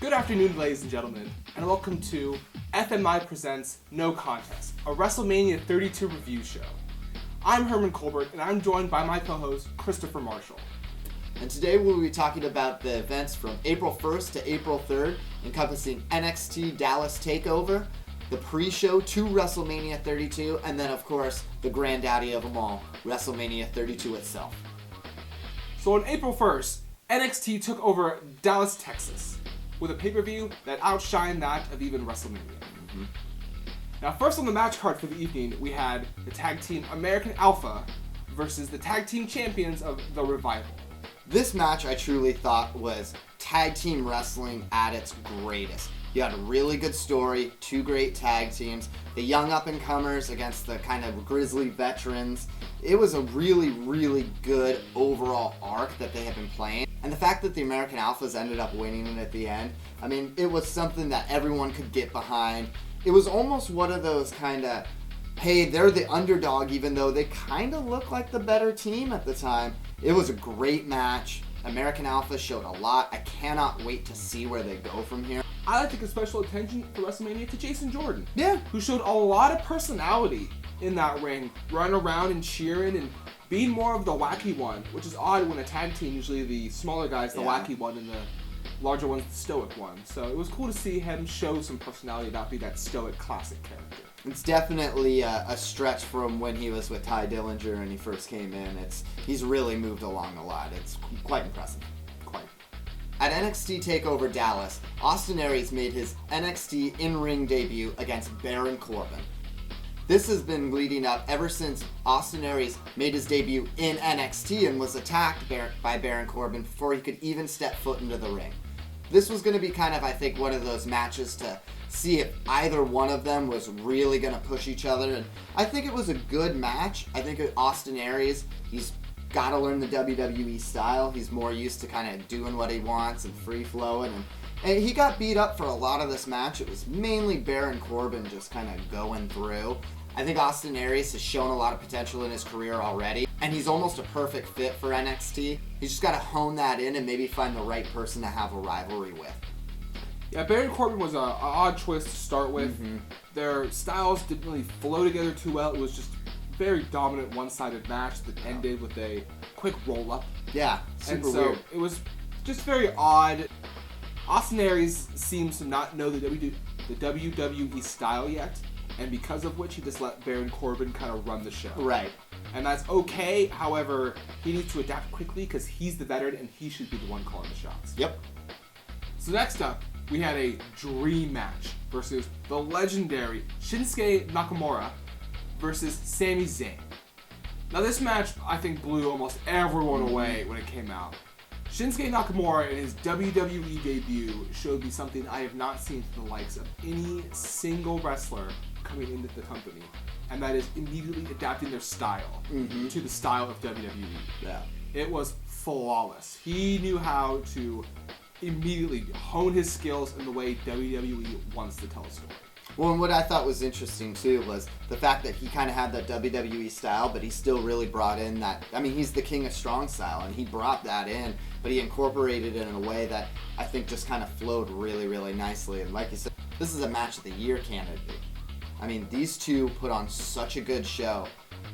Good afternoon, ladies and gentlemen, and welcome to F.M.I presents No Contest, a WrestleMania 32 review show. I'm Herman Colbert, and I'm joined by my co-host, Christopher Marshall. And today we'll be talking about the events from April 1st to April 3rd, encompassing NXT Dallas TakeOver, the pre-show to WrestleMania 32, and then, of course, the granddaddy of them all, WrestleMania 32 itself. So on April 1st, NXT took over Dallas, Texas, with a pay-per-view that outshined that of even WrestleMania. Mm-hmm. Now, first on the match card for the evening, we had the tag team American Alpha versus the tag team champions of The Revival. This match I truly thought was tag team wrestling at its greatest. You had a really good story, two great tag teams, the young up-and-comers against the kind of grizzly veterans. It was a really, really good overall arc that they had been playing. And the fact that the American Alphas ended up winning it at the end, I mean, it was something that everyone could get behind. It was almost one of those kind of, hey, they're the underdog even though they kind of look like the better team at the time. It was a great match. American Alpha showed a lot. I cannot wait to see where they go from here. I like to give special attention for WrestleMania to Jason Jordan. Yeah. Who showed a lot of personality in that ring, running around and cheering and being more of the wacky one, which is odd when a tag team, usually the smaller guy's the wacky one and the larger one's the stoic one. So it was cool to see him show some personality, not be that stoic classic character. It's definitely a stretch from when he was with Ty Dillinger and he first came in. He's really moved along a lot. It's quite impressive. Quite. At NXT TakeOver Dallas, Austin Aries made his NXT in-ring debut against Baron Corbin. This has been leading up ever since Austin Aries made his debut in NXT and was attacked by Baron Corbin before he could even step foot into the ring. This was going to be kind of, I think, one of those matches to see if either one of them was really going to push each other. And I think it was a good match. I think Austin Aries, he's got to learn the WWE style. He's more used to kind of doing what he wants and free-flowing. And he got beat up for a lot of this match. It was mainly Baron Corbin just kind of going through. I think Austin Aries has shown a lot of potential in his career already, and he's almost a perfect fit for NXT. He's just got to hone that in and maybe find the right person to have a rivalry with. Yeah, Baron Corbin was an odd choice to start with. Mm-hmm. Their styles didn't really flow together too well. It was just a very dominant one-sided match that ended with a quick roll-up. Yeah, super weird. And so it was just very odd. Austin Aries seems to not know the WWE style yet, and because of which he just let Baron Corbin kind of run the show. Right. And that's okay, however, he needs to adapt quickly because he's the veteran and he should be the one calling the shots. Yep. So next up, we had a dream match versus the legendary Shinsuke Nakamura versus Sami Zayn. Now this match, I think, blew almost everyone away when it came out. Shinsuke Nakamura in his WWE debut showed me something I have not seen from the likes of any single wrestler coming into the company, and that is immediately adapting their style to the style of WWE. Yeah. It was flawless. He knew how to immediately hone his skills in the way WWE wants to tell a story. Well, and what I thought was interesting, too, was the fact that he kind of had that WWE style, but he still really brought in that, I mean, he's the king of strong style, and he brought that in, but he incorporated it in a way that I think just kind of flowed really, really nicely. And like you said, this is a match of the year candidate. I mean, these two put on such a good show.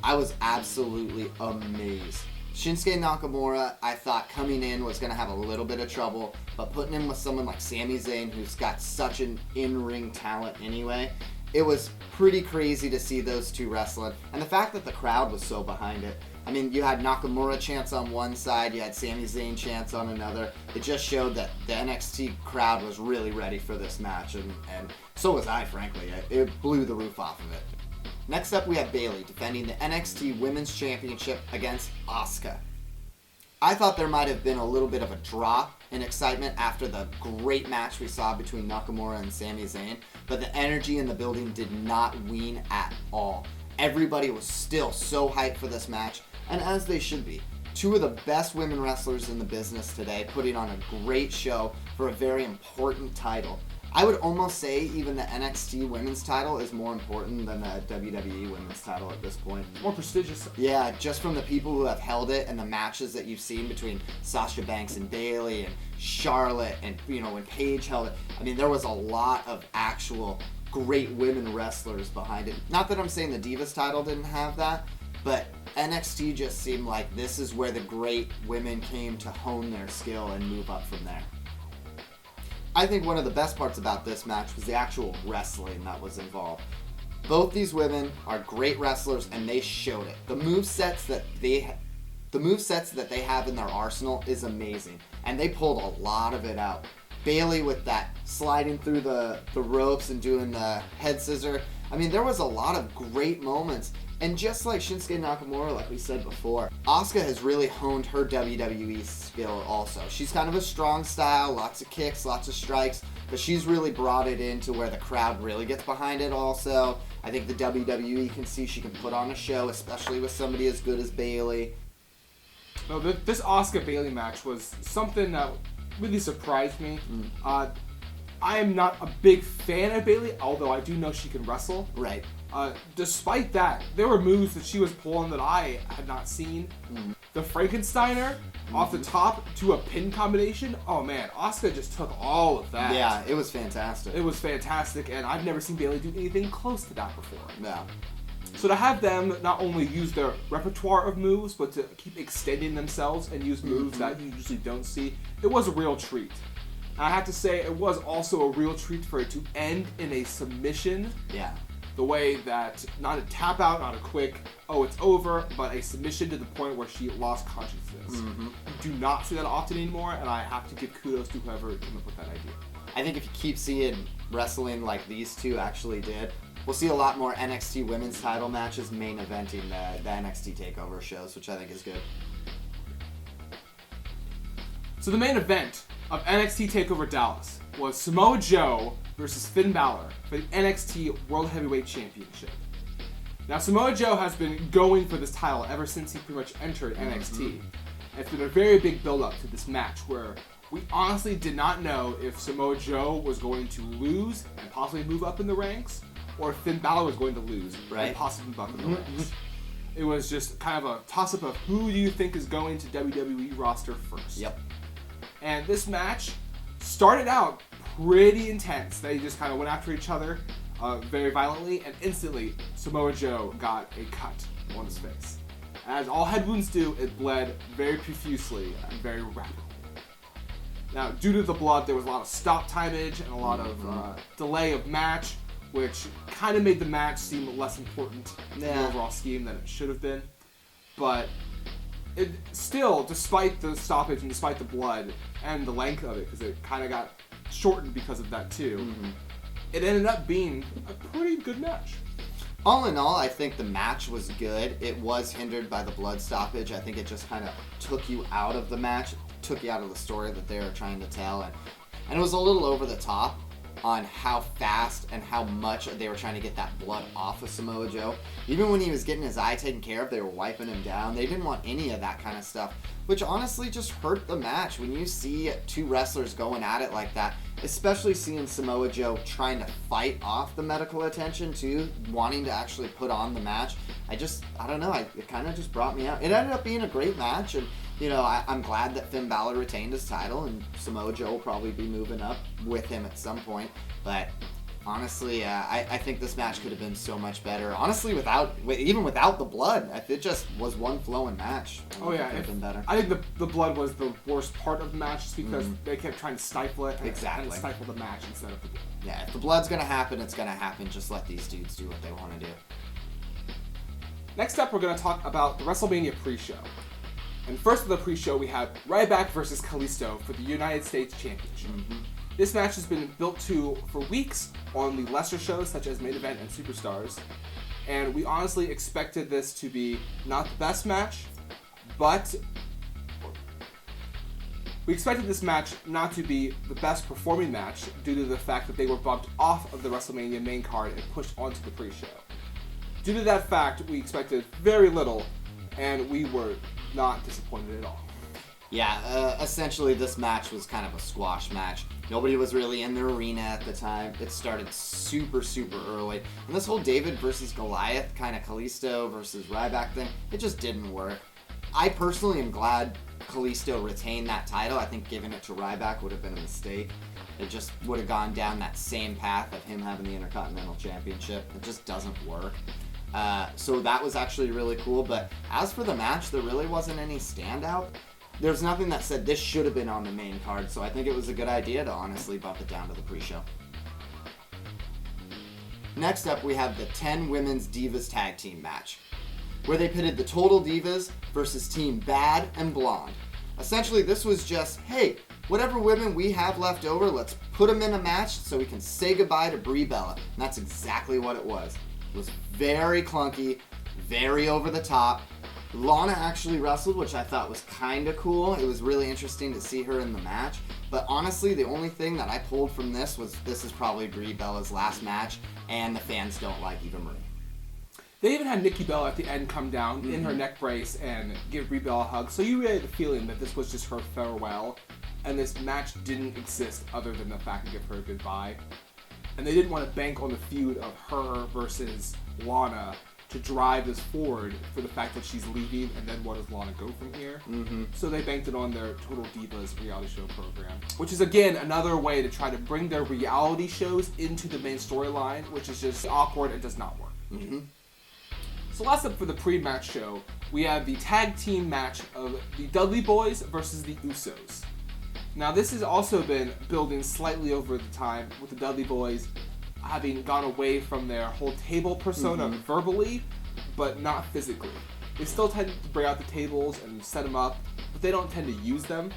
I was absolutely amazed. Shinsuke Nakamura, I thought coming in was going to have a little bit of trouble, but putting him with someone like Sami Zayn, who's got such an in-ring talent anyway, it was pretty crazy to see those two wrestling. And the fact that the crowd was so behind it. I mean, you had Nakamura chants on one side, you had Sami Zayn chants on another. It just showed that the NXT crowd was really ready for this match, and so was I, frankly. It blew the roof off of it. Next up, we have Bayley defending the NXT Women's Championship against Asuka. I thought there might have been a little bit of a drop in excitement after the great match we saw between Nakamura and Sami Zayn, but the energy in the building did not wane at all. Everybody was still so hyped for this match, and as they should be. Two of the best women wrestlers in the business today, putting on a great show for a very important title. I would almost say even the NXT women's title is more important than the WWE women's title at this point. More prestigious. Yeah, just from the people who have held it and the matches that you've seen between Sasha Banks and Bayley and Charlotte and, when Paige held it. I mean, there was a lot of actual great women wrestlers behind it. Not that I'm saying the Divas title didn't have that, but NXT just seemed like this is where the great women came to hone their skill and move up from there. I think one of the best parts about this match was the actual wrestling that was involved. Both these women are great wrestlers, and they showed it. The movesets that they have in their arsenal is amazing, and they pulled a lot of it out. Bayley with that sliding through the ropes and doing the head scissor. I mean, there was a lot of great moments. And just like Shinsuke Nakamura, like we said before, Asuka has really honed her WWE skill also. She's kind of a strong style, lots of kicks, lots of strikes, but she's really brought it into where the crowd really gets behind it also. I think the WWE can see she can put on a show, especially with somebody as good as Bayley. No, this Asuka-Bayley match was something that really surprised me. I am not a big fan of Bayley, although I do know she can wrestle. Right. Despite that, there were moves that she was pulling that I had not seen. The Frankensteiner off the top to a pin combination. Oh man, Asuka just took all of that. Yeah, it was fantastic. It was fantastic, and I've never seen Bayley do anything close to that before. Yeah. So to have them not only use their repertoire of moves, but to keep extending themselves and use moves that you usually don't see, it was a real treat. And I have to say, it was also a real treat for it to end in a submission. Yeah. The way that, not a tap out, not a quick, oh, it's over, but a submission to the point where she lost consciousness. You do not see that often anymore, and I have to give kudos to whoever came up with that idea. I think if you keep seeing wrestling like these two actually did, we'll see a lot more NXT women's title matches main eventing the NXT TakeOver shows, which I think is good. So the main event of NXT TakeOver Dallas was Samoa Joe versus Finn Balor for the NXT World Heavyweight Championship. Now, Samoa Joe has been going for this title ever since he pretty much entered NXT. And it's been a very big build-up to this match where we honestly did not know if Samoa Joe was going to lose and possibly move up in the ranks, or if Finn Balor was going to lose and possibly move up in the ranks. It was just kind of a toss-up of who do you think is going to WWE roster first. Yep. And this match started out pretty intense. They just kind of went after each other very violently, and instantly Samoa Joe got a cut on his face. As all head wounds do, it bled very profusely and very rapidly. Now, due to the blood, there was a lot of stop timeage and a lot of delay of match, which kind of made the match seem less important in the overall scheme than it should have been. But it still, despite the stoppage and despite the blood and the length of it, because it kind of got shortened because of that too, it ended up being a pretty good match. All in all, I think the match was good. It was hindered by the blood stoppage. I think it just kind of took you out of the match, took you out of the story that they were trying to tell, and it was a little over the top on how fast and how much they were trying to get that blood off of Samoa Joe. Even when he was getting his eye taken care of, they were wiping him down. They didn't want any of that kind of stuff, which honestly just hurt the match. When you see two wrestlers going at it like that, especially seeing Samoa Joe trying to fight off the medical attention too, wanting to actually put on the match, I don't know, it kind of just brought me out. It ended up being a great match, and I'm glad that Finn Balor retained his title, and Samoa Joe will probably be moving up with him at some point. But honestly, I think this match could have been so much better. Honestly, even without the blood, if it just was one flowing match, it could have been better. I think the blood was the worst part of the match, just because they kept trying to stifle it and stifle the match instead of the blood. Yeah, if the blood's gonna happen, it's gonna happen. Just let these dudes do what they want to do. Next up, we're going to talk about the WrestleMania pre-show. And first of the pre-show, we have Ryback versus Kalisto for the United States Championship. This match has been built to for weeks on the lesser shows such as Main Event and Superstars. And we honestly expected this to be not the best match, but we expected this match not to be the best performing match due to the fact that they were bumped off of the WrestleMania main card and pushed onto the pre-show. Due to that fact, we expected very little, and we were not disappointed at all. Yeah, essentially this match was kind of a squash match. Nobody was really in the arena at the time. It started super, super early. And this whole David versus Goliath kind of Kalisto versus Ryback thing, it just didn't work. I personally am glad Kalisto retained that title. I think giving it to Ryback would have been a mistake. It just would have gone down that same path of him having the Intercontinental Championship. It just doesn't work. So that was actually really cool. But as for the match, there really wasn't any standout. There's nothing that said this should have been on the main card, so I think it was a good idea to honestly bump it down to the pre-show. Next up, we have the 10 Women's Divas Tag Team match, where they pitted the Total Divas versus Team Bad and Blonde. Essentially, this was just, hey, whatever women we have left over, let's put them in a match so we can say goodbye to Brie Bella. And that's exactly what it was. It was very clunky, very over the top. Lana actually wrestled, which I thought was kind of cool. It was really interesting to see her in the match. But honestly, the only thing that I pulled from this was this is probably Brie Bella's last match, and the fans don't like Eva Marie. They even had Nikki Bella at the end come down in her neck brace and give Brie Bella a hug. So you really had the feeling that this was just her farewell, and this match didn't exist other than the fact to give her a goodbye. And they didn't want to bank on the feud of her versus Lana to drive this forward for the fact that she's leaving, and then what does Lana go from here? So they banked it on their Total Divas reality show program, which is again another way to try to bring their reality shows into the main storyline, which is just awkward and does not work. So last up for the pre-match show, we have the tag team match of the Dudley Boys versus the Usos. Now this has also been building slightly over the time, with the Dudley Boys having gone away from their whole table persona verbally, but not physically. They still tend to bring out the tables and set them up, but they don't tend to use them.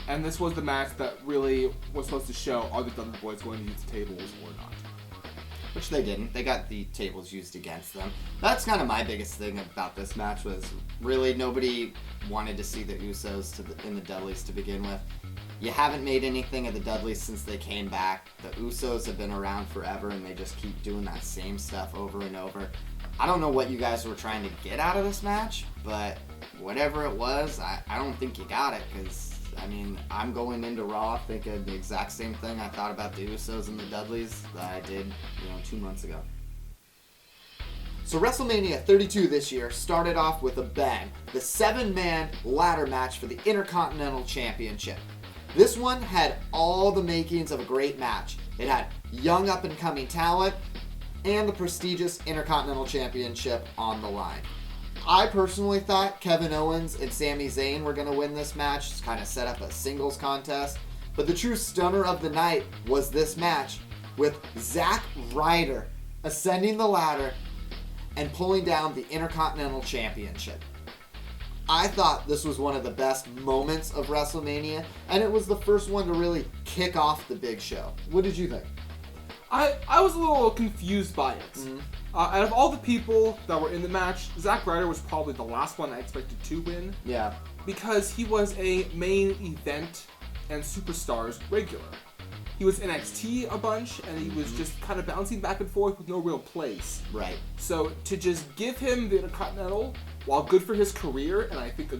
And this was the match that really was supposed to show, are the Dudley Boys going to use the tables or not? Which they didn't. They got the tables used against them. That's kind of my biggest thing about this match was really nobody wanted to see the Usos in the Dudleys to begin with. You haven't made anything of the Dudleys since they came back. The Usos have been around forever, and they just keep doing that same stuff over and over. I don't know what you guys were trying to get out of this match, but whatever it was, I don't think you got it, because, I mean, I'm going into Raw thinking the exact same thing I thought about the Usos and the Dudleys that I did, 2 months ago. So WrestleMania 32 this year started off with a bang. The 7-man ladder match for the Intercontinental Championship. This one had all the makings of a great match. It had young up-and-coming talent and the prestigious Intercontinental Championship on the line. I personally thought Kevin Owens and Sami Zayn were going to win this match, just kind of set up a singles contest. But the true stunner of the night was this match with Zack Ryder ascending the ladder and pulling down the Intercontinental Championship. I thought this was one of the best moments of WrestleMania, and it was the first one to really kick off the big show. What did you think? I was a little confused by it. Out of all the people that were in the match, Zack Ryder was probably the last one I expected to win. Yeah. Because he was a main event and Superstars regular. He was NXT a bunch, and he was just kind of bouncing back and forth with no real place. Right. So to just give him the Intercontinental, while good for his career, and I think a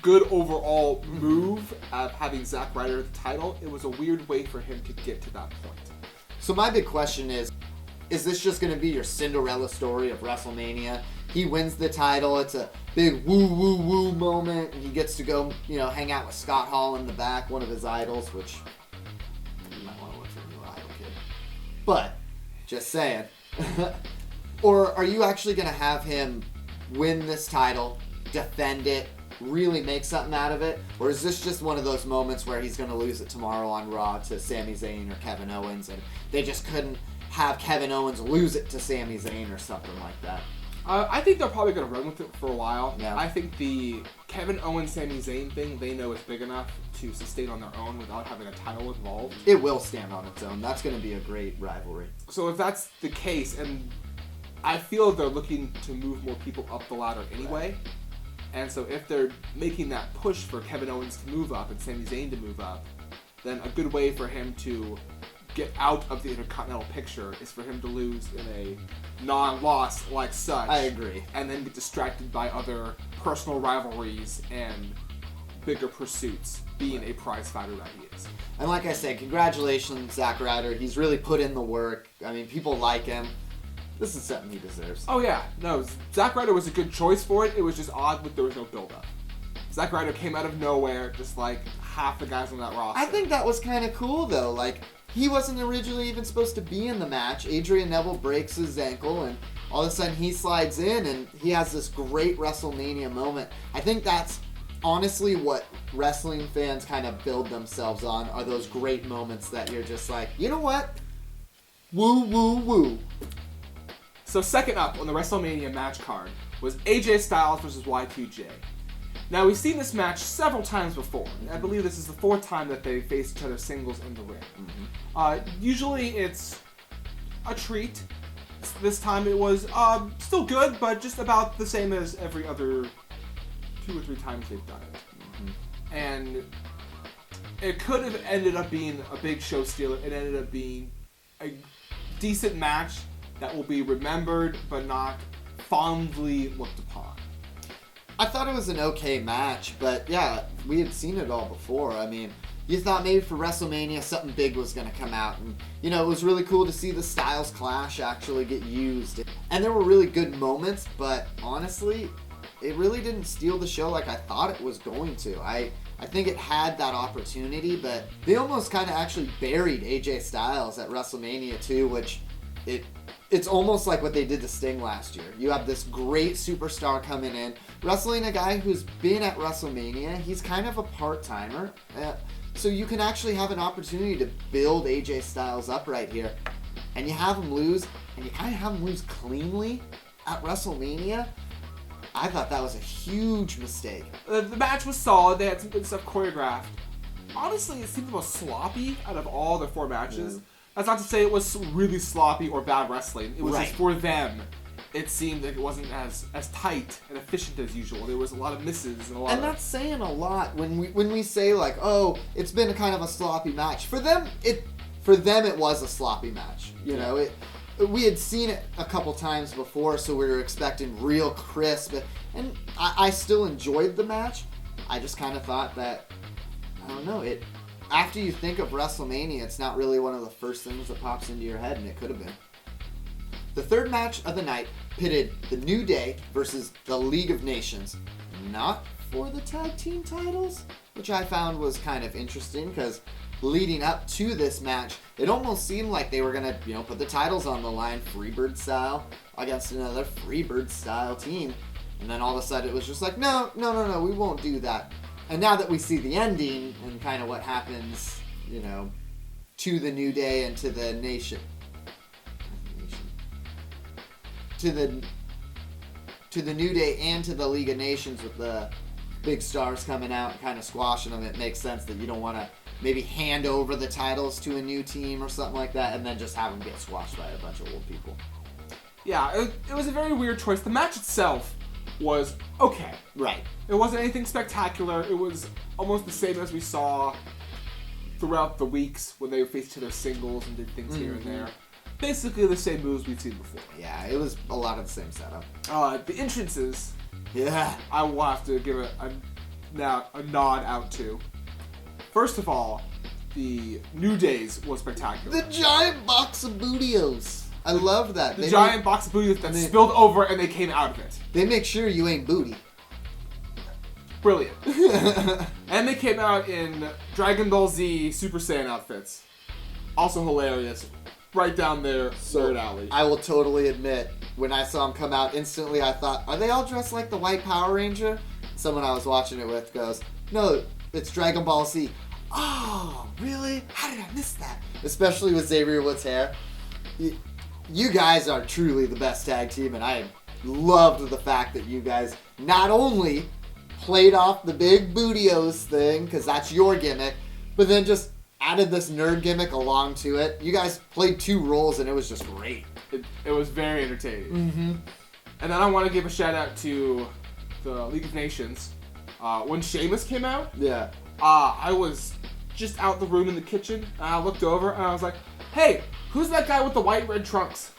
good overall move of having Zack Ryder the title, it was a weird way for him to get to that point. So my big question is this just going to be your Cinderella story of WrestleMania? He wins the title, it's a big woo moment, and he gets to go, hang out with Scott Hall in the back, one of his idols, which you might want to look for a new idol, kid. But, just saying. Or are you actually going to have him win this title, defend it, really make something out of it? Or is this just one of those moments where he's going to lose it tomorrow on Raw to Sami Zayn or Kevin Owens, and they just couldn't have Kevin Owens lose it to Sami Zayn or something like that? I think they're probably going to run with it for a while. Yeah. I think the Kevin Owens, Sami Zayn thing, they know is big enough to sustain on their own without having a title involved. It will stand on its own. That's going to be a great rivalry. So if that's the case, and I feel they're looking to move more people up the ladder anyway, and so if they're making that push for Kevin Owens to move up and Sami Zayn to move up, then a good way for him to get out of the Intercontinental picture is for him to lose in a non-loss like such. I agree. And then get distracted by other personal rivalries and bigger pursuits, being a prize fighter that he is. And like I said, congratulations, Zack Ryder. He's really put in the work. I mean, people like him. This is something he deserves. Oh yeah, no, Zack Ryder was a good choice for it. It was just odd that there was no build-up. Zack Ryder came out of nowhere, just like half the guys on that roster. I think that was kind of cool, though. Like, he wasn't originally even supposed to be in the match. Adrian Neville breaks his ankle, and all of a sudden he slides in, and he has this great WrestleMania moment. I think that's honestly what wrestling fans kind of build themselves on, are those great moments that you're just like, you know what? Woo, woo, woo. So second up on the WrestleMania match card was AJ Styles versus Y2J. Now, we've seen this match several times before. I believe this is the fourth time that they face each other singles in the ring. Usually it's a treat. This time it was still good, but just about the same as every other 2 or 3 times they've done it. And it could have ended up being a big show stealer. It ended up being a decent match that will be remembered, but not fondly looked upon. I thought it was an okay match, but yeah, we had seen it all before. I mean, you thought maybe for WrestleMania something big was going to come out. And, you know, it was really cool to see the Styles Clash actually get used. And there were really good moments, but honestly, it really didn't steal the show like I thought it was going to. I think it had that opportunity, but they almost kind of actually buried AJ Styles at WrestleMania 2, which it's almost like what they did to Sting last year. You have this great superstar coming in, wrestling a guy who's been at WrestleMania. He's kind of a part-timer. So you can actually have an opportunity to build AJ Styles up right here. And you have him lose, and you kind of have him lose cleanly at WrestleMania. I thought that was a huge mistake. The match was solid. They had some good stuff choreographed. Honestly, it seemed the most sloppy out of all the 4 matches. Yeah. That's not to say it was really sloppy or bad wrestling. It was Right. just for them. It seemed like it wasn't as tight and efficient as usual. There was a lot of misses and a lot And that's saying a lot when we say like, oh, it's been a kind of a sloppy match. For them it was a sloppy match. You know, we had seen it a couple times before, so we were expecting real crisp. And I still enjoyed the match. I just kind of thought that, I don't know, after you think of WrestleMania, it's not really one of the first things that pops into your head, and it could have been. The third match of the night pitted the New Day versus the League of Nations. Not for the tag team titles, which I found was kind of interesting, because leading up to this match, it almost seemed like they were going to, put the titles on the line, Freebird style, against another Freebird style team. And then all of a sudden it was just like, no, we won't do that. And now that we see the ending and kind of what happens, to the New Day and to the Nation. To the New Day and to the League of Nations, with the big stars coming out and kind of squashing them, it makes sense that you don't want to maybe hand over the titles to a new team or something like that and then just have them get squashed by a bunch of old people. Yeah, it was a very weird choice. The match itself was okay. Right. It wasn't anything spectacular. It was almost the same as we saw throughout the weeks when they faced each other singles and did things here and there. Basically the same moves we've seen before. Yeah, it was a lot of the same setup. The entrances, Yeah. I will have to give a nod out to. First of all, the New Days was spectacular. The giant box of bootios. I love that. The giant box of booty that spilled over and they came out of it. They make sure you ain't booty. Brilliant. And they came out in Dragon Ball Z Super Saiyan outfits. Also hilarious. Right down there, third alley. I will totally admit, when I saw them come out, instantly I thought, are they all dressed like the White Power Ranger? Someone I was watching it with goes, no, it's Dragon Ball Z. Oh, really? How did I miss that? Especially with Xavier Woods' hair. You guys are truly the best tag team, and I loved the fact that you guys not only played off the big bootios thing, because that's your gimmick, but then just added this nerd gimmick along to it. You guys played 2 roles, and it was just great. It was very entertaining. Mm-hmm. And then I want to give a shout out to the League of Nations. When Sheamus came out, Yeah. I was just out the room in the kitchen, and I looked over, and I was like, hey, who's that guy with the white red trunks?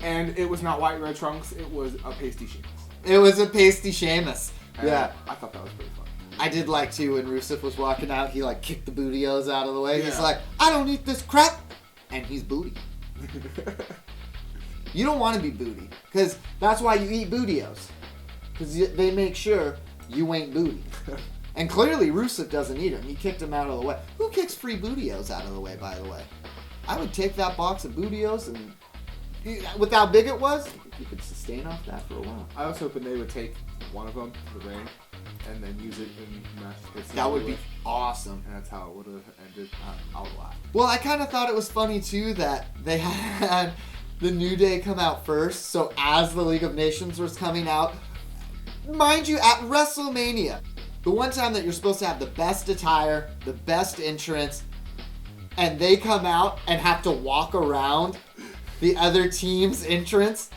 And it was not white red trunks, it was a pasty Sheamus. It was a pasty Sheamus. And yeah. I thought that was pretty fun. I did like, too, when Rusev was walking out, he, like, kicked the Booty-O's out of the way. Yeah. He's like, I don't eat this crap. And he's booty. You don't want to be booty. Because that's why you eat Booty-O's. Because they make sure you ain't booty. And clearly, Rusev doesn't eat him. He kicked him out of the way. Who kicks free Booty-O's out of the way, by the way? I would take that box of Booty-O's and... With how big it was, you could sustain off that for a while. I was hoping they would take one of them to the ring and then use it in matches. That would be awesome. And that's how it would have ended. I would laugh. Well, I kind of thought it was funny, too, that they had the New Day come out first. So as the League of Nations was coming out, mind you, at WrestleMania, the one time that you're supposed to have the best attire, the best entrance, and they come out and have to walk around the other team's entrance,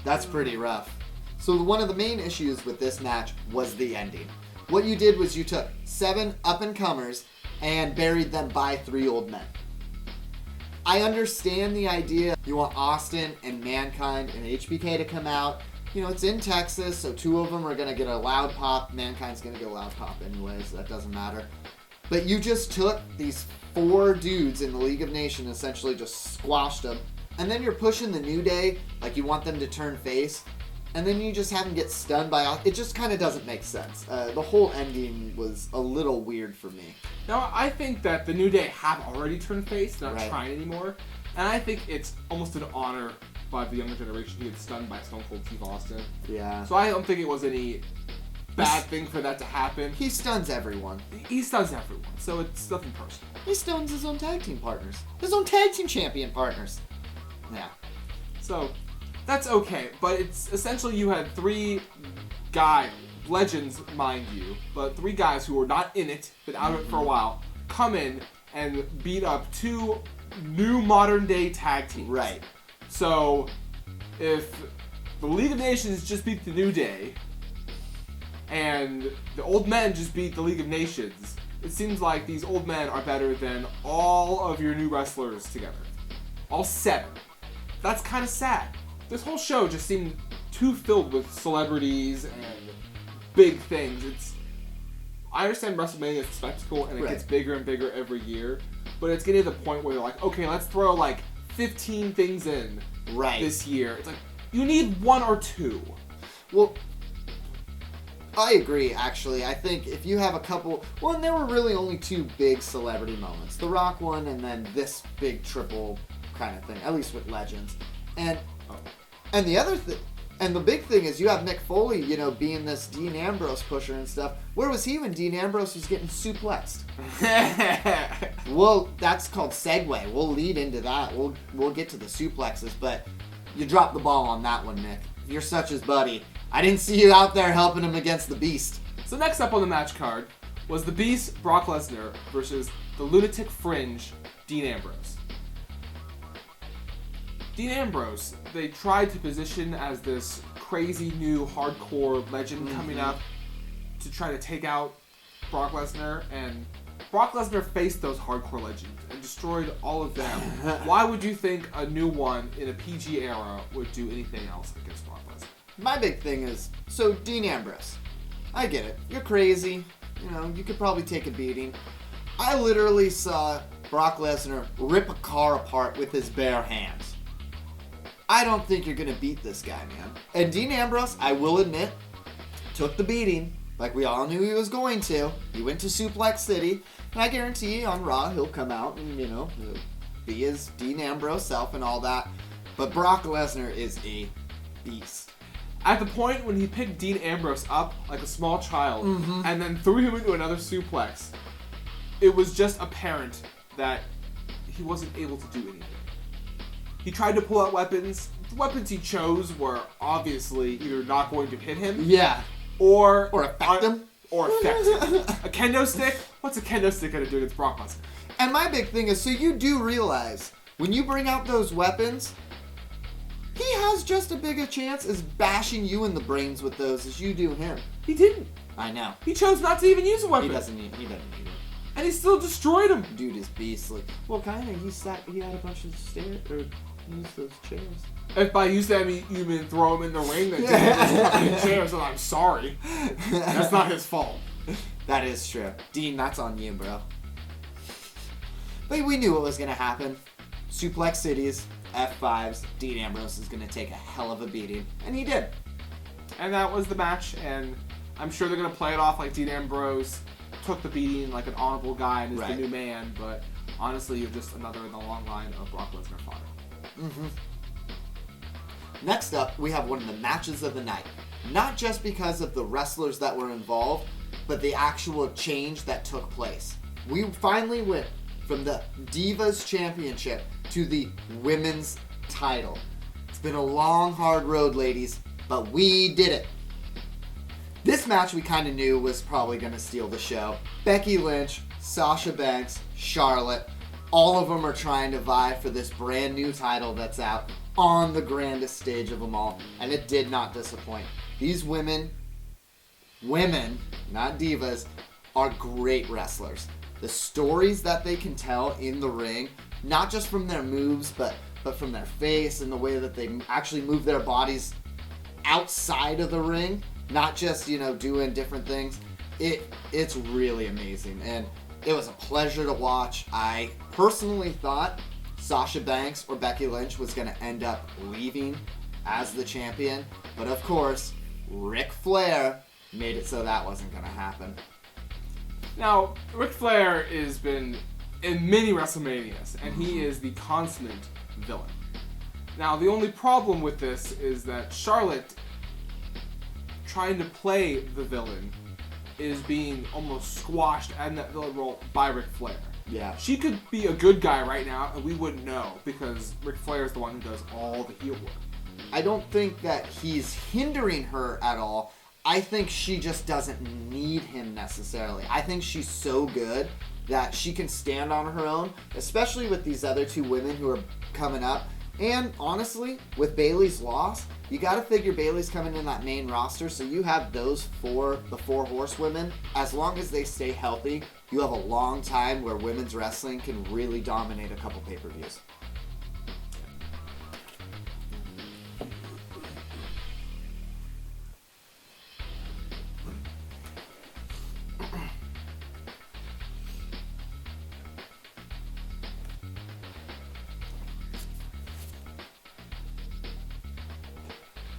that's pretty rough. So one of the main issues with this match was the ending. What you did was you took 7 up-and-comers and buried them by 3 old men. I understand the idea. You want Austin and Mankind and HBK to come out. You know, it's in Texas, so 2 of them are going to get a loud pop. Mankind's going to get a loud pop anyway, so that doesn't matter. But you just took these 4 dudes in the League of Nations, essentially just squashed them. And then you're pushing the New Day, like you want them to turn face. And then you just have them get stunned by... It just kind of doesn't make sense. The whole ending was a little weird for me. Now, I think that the New Day have already turned face, not Right. trying anymore. And I think it's almost an honor by the younger generation to get stunned by Stone Cold Steve Austin. Yeah. So I don't think it was any bad thing for that to happen. He stuns everyone. He stuns everyone, so it's nothing personal. He stuns his own tag team partners. His own tag team champion partners. Yeah. So that's okay, but it's essentially you had 3 legends, mind you, but 3 guys who were not in it, been out of it for a while, come in and beat up 2 new modern day tag teams. Right. So if the League of Nations just beat the New Day and the old men just beat the League of Nations, it seems like these old men are better than all of your new wrestlers together. All 7. That's kind of sad. This whole show just seemed too filled with celebrities and big things. I understand WrestleMania is a spectacle and it gets bigger and bigger every year, but it's getting to the point where you're like, okay, let's throw like 15 things in this year. It's like, you need 1 or 2. Well, I agree, actually. I think if you have a couple... Well, and there were really only 2 big celebrity moments. The Rock one and then this big triple kind of thing, at least with Legends. And the other thing... And the big thing is you have Mick Foley, you know, being this Dean Ambrose pusher and stuff. Where was he when Dean Ambrose was getting suplexed? Well, that's called segue. We'll lead into that. We'll get to the suplexes, but you dropped the ball on that one, Nick. You're such his buddy. I didn't see you out there helping him against the Beast. So next up on the match card was the Beast, Brock Lesnar, versus the Lunatic Fringe, Dean Ambrose. Dean Ambrose, they tried to position as this crazy new hardcore legend coming up to try to take out Brock Lesnar, and Brock Lesnar faced those hardcore legends and destroyed all of them. Why would you think a new one in a PG era would do anything else against Brock Lesnar? My big thing is, so Dean Ambrose, I get it. You're crazy. You know, you could probably take a beating. I literally saw Brock Lesnar rip a car apart with his bare hands. I don't think you're going to beat this guy, man. And Dean Ambrose, I will admit, took the beating like we all knew he was going to. He went to Suplex City, and I guarantee on Raw he'll come out and, you know, be his Dean Ambrose self and all that. But Brock Lesnar is a beast. At the point when he picked Dean Ambrose up like a small child and then threw him into another suplex, it was just apparent that he wasn't able to do anything. He tried to pull out weapons. The weapons he chose were obviously either not going to hit him. Yeah. Or affect him. Or affect him. A kendo stick? What's a kendo stick going to do against Brock Lesnar? And my big thing is, so you do realize, when you bring out those weapons, he has just as big a chance as bashing you in the brains with those as you do him. He didn't. I know. He chose not to even use a weapon. He doesn't need it. And he still destroyed him. Dude is beastly. Well, kind of. He had a bunch of stairs, or used those chairs. If by you said you mean throw him in the ring, then Dean was chair, so I'm sorry. That's not his fault. That is true. Dean, that's on you, bro. But we knew what was going to happen. Suplex Cities, F5s, Dean Ambrose is going to take a hell of a beating. And he did. And that was the match, and I'm sure they're going to play it off like Dean Ambrose took the beating like an honorable guy and is the new man, but honestly, you're just another in the long line of Brock Lesnar fodder. Mm-hmm. Next up, we have one of the matches of the night. Not just because of the wrestlers that were involved, but the actual change that took place. We finally went from the Divas Championship to the Women's title. It's been a long, hard road, ladies, but we did it. This match we kind of knew was probably going to steal the show. Becky Lynch, Sasha Banks, Charlotte, all of them are trying to vie for this brand new title that's out on the grandest stage of them all, and it did not disappoint. These women, not divas, are great wrestlers. The stories that they can tell in the ring, not just from their moves, but from their face and the way that they actually move their bodies outside of the ring, not just, doing different things. It's really amazing, and it was a pleasure to watch. I personally thought Sasha Banks or Becky Lynch was going to end up leaving as the champion, but of course, Ric Flair made it so that wasn't going to happen. Now, Ric Flair has been in many WrestleManias, and he is the consummate villain. Now, the only problem with this is that Charlotte, trying to play the villain, is being almost squashed in that villain role by Ric Flair. Yeah. She could be a good guy right now, and we wouldn't know, because Ric Flair is the one who does all the heel work. I don't think that he's hindering her at all. I think she just doesn't need him necessarily. I think she's so good that she can stand on her own, especially with these other two women who are coming up. And honestly, with Bayley's loss, you got to figure Bayley's coming in that main roster, so you have the four horsewomen. As long as they stay healthy, you have a long time where women's wrestling can really dominate a couple pay-per-views.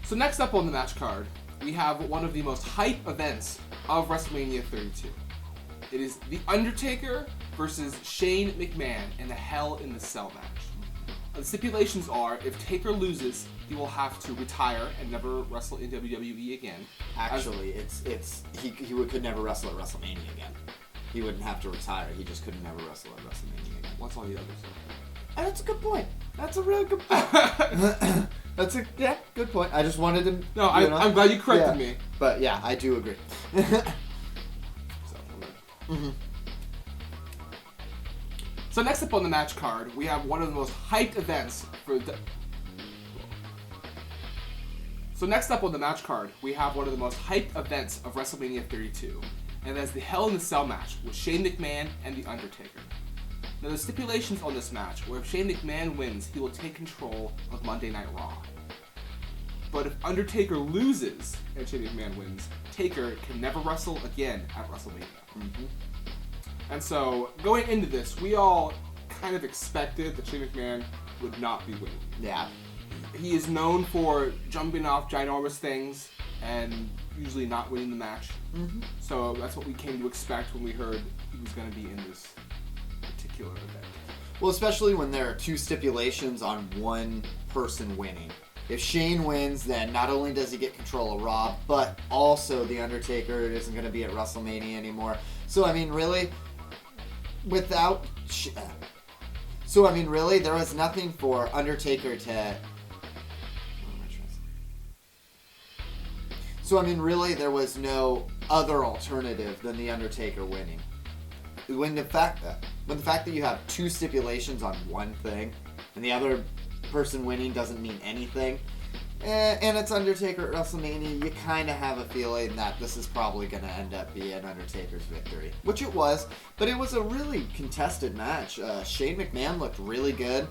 So next up on the match card, we have one of the most hype events of WrestleMania 32. It is The Undertaker versus Shane McMahon in a Hell in the Cell match. The stipulations are, if Taker loses, he will have to retire and never wrestle in WWE again. Actually, he could never wrestle at WrestleMania again. He wouldn't have to retire. He just could never wrestle at WrestleMania again. What's all the others? And that's a good point. That's a really good point. Good point. I just wanted to. No, I'm glad you corrected me. But yeah, I do agree. So next up on the match card, we have one of the most hyped events for the. So next up on the match card, we have one of the most hyped events of WrestleMania 32, and that's the Hell in the Cell match with Shane McMahon and The Undertaker. Now, the stipulations on this match were if Shane McMahon wins, he will take control of Monday Night Raw. But if Undertaker loses and Shane McMahon wins, Taker can never wrestle again at WrestleMania. Mm-hmm. And so, going into this, we all kind of expected that Shane McMahon would not be winning. Yeah. He is known for jumping off ginormous things and usually not winning the match. Mm-hmm. So that's what we came to expect when we heard he was going to be in this particular event. Well, especially when there are two stipulations on one person winning. If Shane wins, then not only does he get control of Raw, but also The Undertaker isn't going to be at WrestleMania anymore. So, I mean, really, there was nothing for Undertaker to... So, I mean, really, there was no other alternative than The Undertaker winning. When the fact that you have two stipulations on one thing, and the other person winning doesn't mean anything, and it's Undertaker at WrestleMania, you kind of have a feeling that this is probably going to end up being Undertaker's victory. Which it was, but it was a really contested match. Shane McMahon looked really good.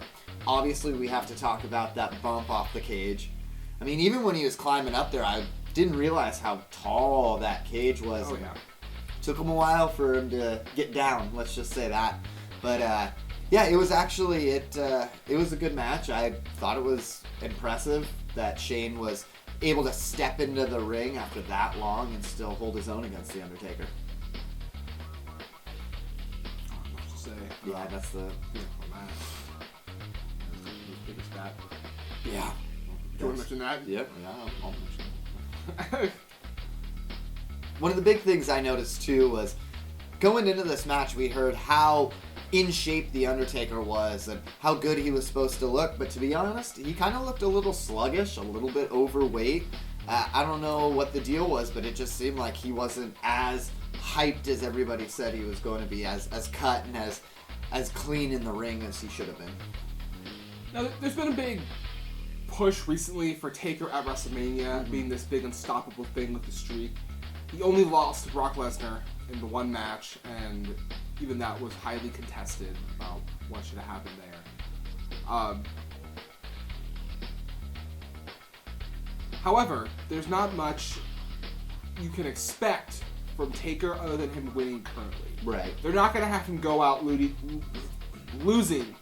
Obviously, we have to talk about that bump off the cage. I mean, even when he was climbing up there, I didn't realize how tall that cage was. Oh, yeah. Took him a while for him to get down, let's just say that. But, yeah, it was actually, it was a good match. I thought it was impressive that Shane was able to step into the ring after that long and still hold his own against The Undertaker. Much to say. Yeah, that's the... Biggest bat. Yeah. Do you want to mention that? Yep, yeah, I'll mention it. One of the big things I noticed, too, was going into this match, we heard how in shape The Undertaker was and how good he was supposed to look, but to be honest, he kind of looked a little sluggish, a little bit overweight. I don't know what the deal was, but it just seemed like he wasn't as hyped as everybody said he was going to be, as cut and as clean in the ring as he should have been. Now, there's been a big push recently for Taker at WrestleMania being this big unstoppable thing with the streak. He only lost to Brock Lesnar in the one match, and even that was highly contested about what should have happened there. However, there's not much you can expect from Taker other than him winning currently. Right. They're not going to have him go out losing.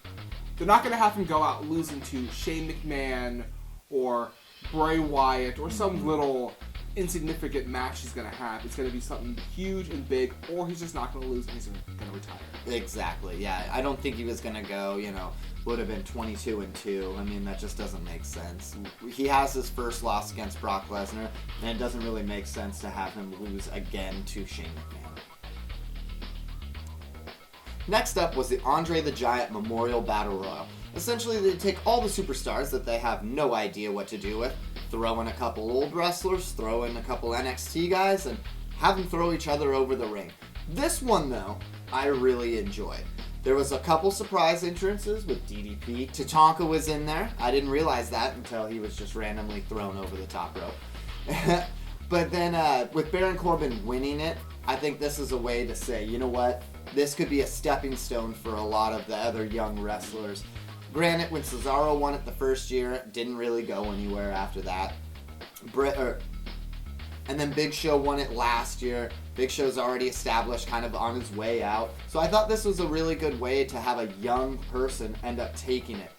They're not going to have him go out losing to Shane McMahon or Bray Wyatt or some little insignificant match he's going to have. It's going to be something huge and big, or he's just not going to lose and he's going to retire. Exactly, yeah. I don't think he was going to go, would have been 22-2. I mean, that just doesn't make sense. He has his first loss against Brock Lesnar, and it doesn't really make sense to have him lose again to Shane McMahon. Next up was the Andre the Giant Memorial Battle Royal. Essentially, they take all the superstars that they have no idea what to do with, throw in a couple old wrestlers, throw in a couple NXT guys, and have them throw each other over the ring. This one, though, I really enjoyed. There was a couple surprise entrances with DDP. Tatanka was in there. I didn't realize that until he was just randomly thrown over the top rope. But then with Baron Corbin winning it, I think this is a way to say, you know what? This could be a stepping stone for a lot of the other young wrestlers. Granted, when Cesaro won it the first year, it didn't really go anywhere after that. And then Big Show won it last year. Big Show's already established, kind of on his way out. So I thought this was a really good way to have a young person end up taking it.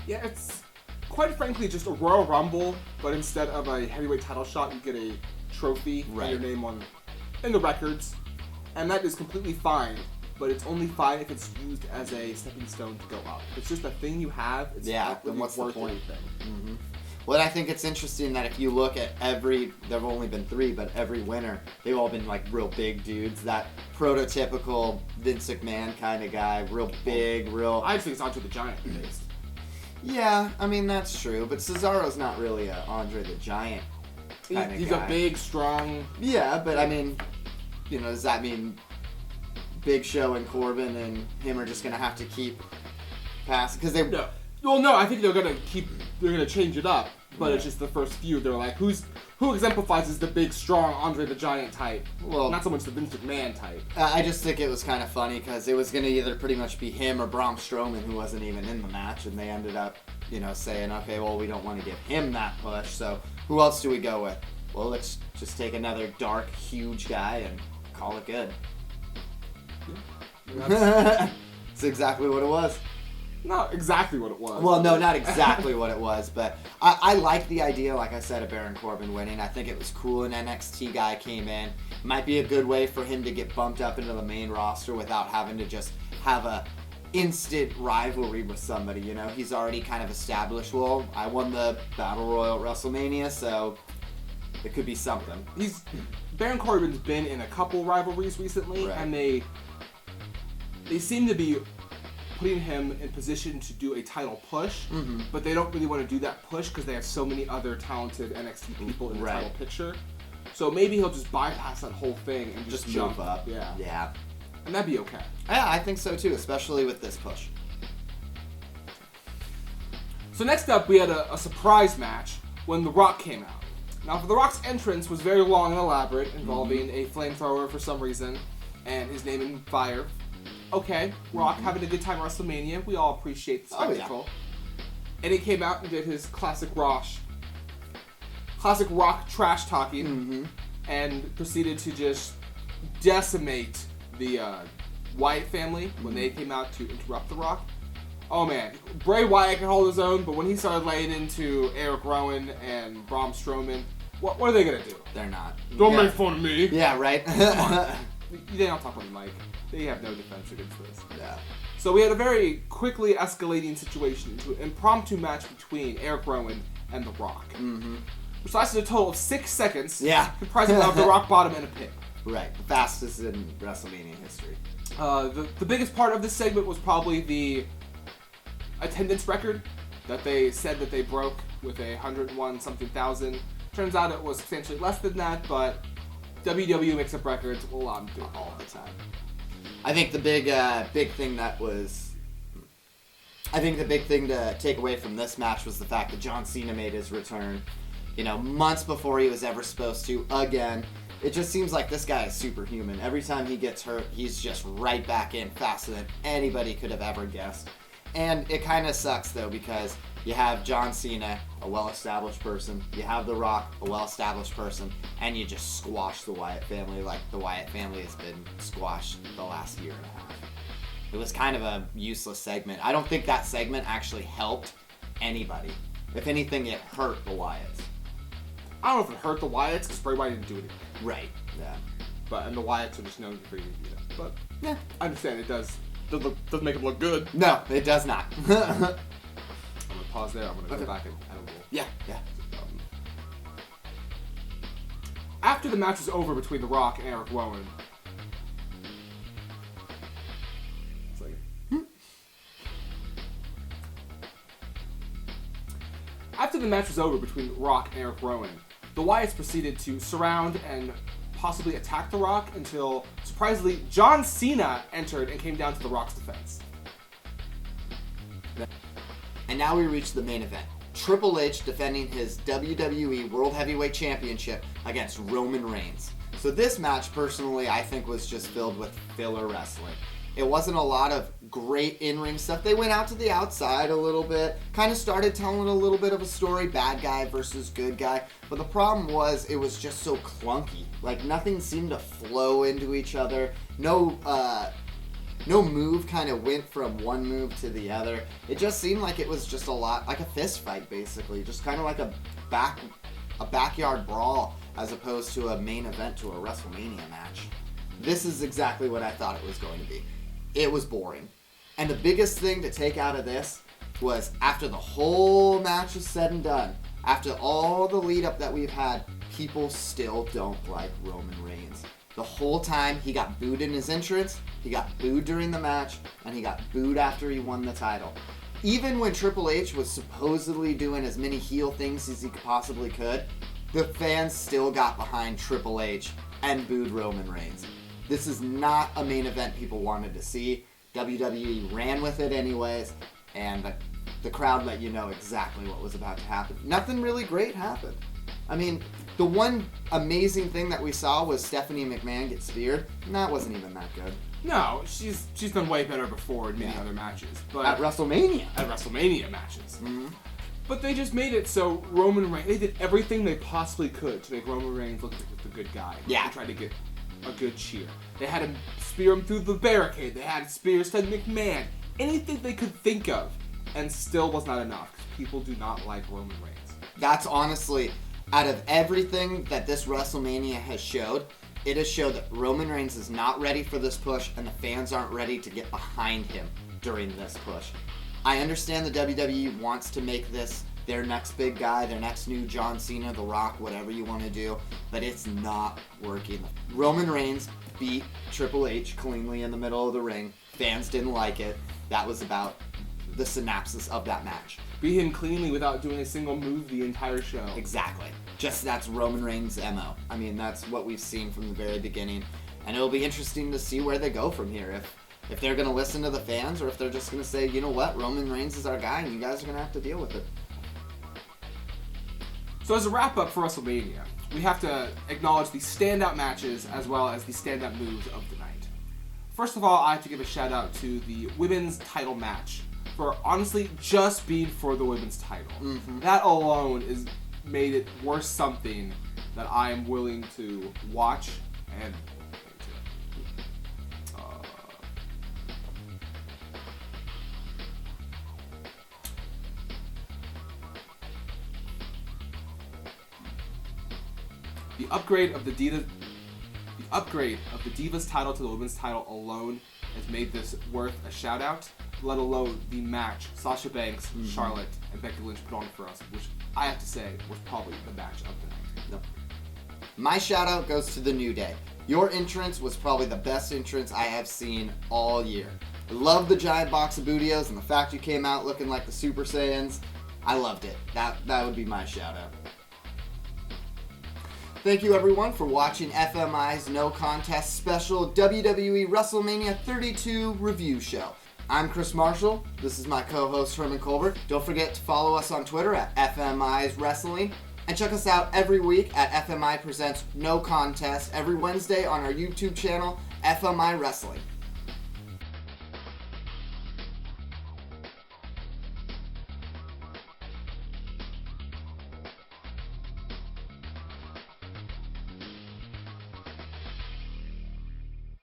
Yeah, it's quite frankly just a Royal Rumble, but instead of a heavyweight title shot, you get a trophy and your name in the records. And that is completely fine, but it's only fine if it's used as a stepping stone to go up. If it's just a thing you have, it's not really then what's worth the point? anything. Mm-hmm. Well, I think it's interesting that if you look at there've only been 3, but every winner, they've all been like real big dudes. That prototypical Vince McMahon kind of guy, real big, real... I think it's Andre the Giant based. Yeah, I mean, that's true, but Cesaro's not really a Andre the Giant kind of guy. He's a big, strong... Yeah, but I mean... does that mean Big Show and Corbin and him are just going to have to keep passing? Because they... No. Well, no, I think they're going to change it up, but it's just the first few. They're like, who exemplifies as the big, strong Andre the Giant type? Well, not so much the Vince McMahon type. I just think it was kind of funny because it was going to either pretty much be him or Braun Strowman, who wasn't even in the match, and they ended up, saying, okay, well, we don't want to give him that push, so who else do we go with? Well, let's just take another dark, huge guy and call it good. Yeah. That's exactly what it was. Not exactly what it was. Well, no, not exactly what it was, but I like the idea, like I said, of Baron Corbin winning. I think it was cool an NXT guy came in. Might be a good way for him to get bumped up into the main roster without having to just have a instant rivalry with somebody, He's already kind of established, well, I won the Battle Royal at WrestleMania, so it could be something. Baron Corbin's been in a couple rivalries recently, right. And they seem to be putting him in position to do a title push, but they don't really want to do that push because they have so many other talented NXT people in the title picture. So maybe he'll just bypass that whole thing and just jump move up. Yeah. And that'd be okay. Yeah, I think so too, especially with this push. So next up, we had a surprise match when The Rock came out. Now, The Rock's entrance was very long and elaborate, involving a flamethrower for some reason, and his name in fire. Okay, Rock having a good time at WrestleMania. We all appreciate the spectacle. Oh, yeah. And he came out and did his classic Rock trash talking, and proceeded to just decimate the Wyatt family when they came out to interrupt The Rock. Oh man, Bray Wyatt can hold his own, but when he started laying into Eric Rowan and Braun Strowman, what are they gonna do? They're not. Don't make fun of me. Yeah, right. They don't talk on the mic. They have no defense against this. Yeah. So we had a very quickly escalating situation into an impromptu match between Eric Rowan and The Rock. Which lasted a total of 6 seconds. Yeah. Comprising of the rock bottom and a pin. Right. The fastest in WrestleMania history. The biggest part of this segment was probably the attendance record that they said that they broke with 101-something thousand. Turns out it was substantially less than that, but WWE makes up records. We'll allow them to do it all the time. I think the big thing to take away from this match was the fact that John Cena made his return, months before he was ever supposed to, again. It just seems like this guy is superhuman. Every time he gets hurt, he's just right back in faster than anybody could have ever guessed. And it kind of sucks, though, because you have John Cena, a well-established person, you have The Rock, a well-established person, and you just squash the Wyatt family like the Wyatt family has been squashed the last year and a half. It was kind of a useless segment. I don't think that segment actually helped anybody. If anything, it hurt the Wyatts. I don't know if it hurt the Wyatts, because Bray Wyatt didn't do anything. Right, yeah. And the Wyatts are just known for being, But, yeah, I understand it doesn't make them look good. No, it does not. I'm going to pause there. I'm going to go back and add a little. Yeah. After the match was over between The Rock and Eric Rowan, the Wyatts proceeded to surround and possibly attack The Rock until, surprisingly, John Cena entered and came down to The Rock's defense. And now we reach the main event. Triple H defending his WWE World Heavyweight Championship against Roman Reigns. So this match, personally, I think was just filled with filler wrestling. It wasn't a lot of great in-ring stuff. They went out to the outside a little bit, kind of started telling a little bit of a story, bad guy versus good guy. But the problem was it was just so clunky. Like, nothing seemed to flow into each other. No move kind of went from one move to the other. It just seemed like it was just a lot like a fist fight, basically. Just kind of like a backyard brawl as opposed to a main event to a WrestleMania match. This is exactly what I thought it was going to be. It was boring. And the biggest thing to take out of this was after the whole match is said and done, after all the lead up that we've had, people still don't like Roman Reigns. The whole time he got booed in his entrance, he got booed during the match, and he got booed after he won the title. Even when Triple H was supposedly doing as many heel things as he possibly could, the fans still got behind Triple H and booed Roman Reigns. This is not a main event people wanted to see. WWE ran with it anyways, and the crowd let you know exactly what was about to happen. Nothing really great happened. I mean, the one amazing thing that we saw was Stephanie McMahon get speared, and that wasn't even that good. No, she's done way better before in many other matches. But at WrestleMania. At WrestleMania matches. Mm-hmm. But they just made it so Roman Reigns, they did everything they possibly could to make Roman Reigns look like the good guy. Yeah. They tried to get a good cheer. They had him spear him through the barricade. They had spears to McMahon. Anything they could think of, and still was not enough. Because people do not like Roman Reigns. That's honestly, out of everything that this WrestleMania has showed, it has showed that Roman Reigns is not ready for this push, and the fans aren't ready to get behind him during this push. I understand the WWE wants to make this their next big guy, their next new John Cena, The Rock, whatever you want to do, but it's not working. Roman Reigns beat Triple H cleanly in the middle of the ring. Fans didn't like it. That was about the synopsis of that match. Beat him cleanly without doing a single move the entire show. Exactly. Just that's Roman Reigns' MO. I mean, that's what we've seen from the very beginning. And it'll be interesting to see where they go from here. if they're going to listen to the fans or if they're just going to say, you know what, Roman Reigns is our guy and you guys are going to have to deal with it. So as a wrap-up for WrestleMania, we have to acknowledge the standout matches as well as the standout moves of the night. First of all, I have to give a shout-out to the women's title match for honestly just being for the women's title. Mm-hmm. That alone is made it worth something that I am willing to watch and the upgrade of the Divas title to the women's title alone has made this worth a shout out, let alone the match Sasha Banks, Charlotte, and Becky Lynch put on for us, which I have to say was probably the match of the night. Yep. My shout out goes to the New Day. Your entrance was probably the best entrance I have seen all year. I love the giant box of Bootios and the fact you came out looking like the Super Saiyans. I loved it. That would be my shout out. Thank you everyone for watching F.M.I's No Contest special WWE WrestleMania 32 review show. I'm Chris Marshall. This is my co-host Herman Colbert. Don't forget to follow us on Twitter at FMI's Wrestling. And check us out every week at FMI Presents No Contest every Wednesday on our YouTube channel, FMI Wrestling.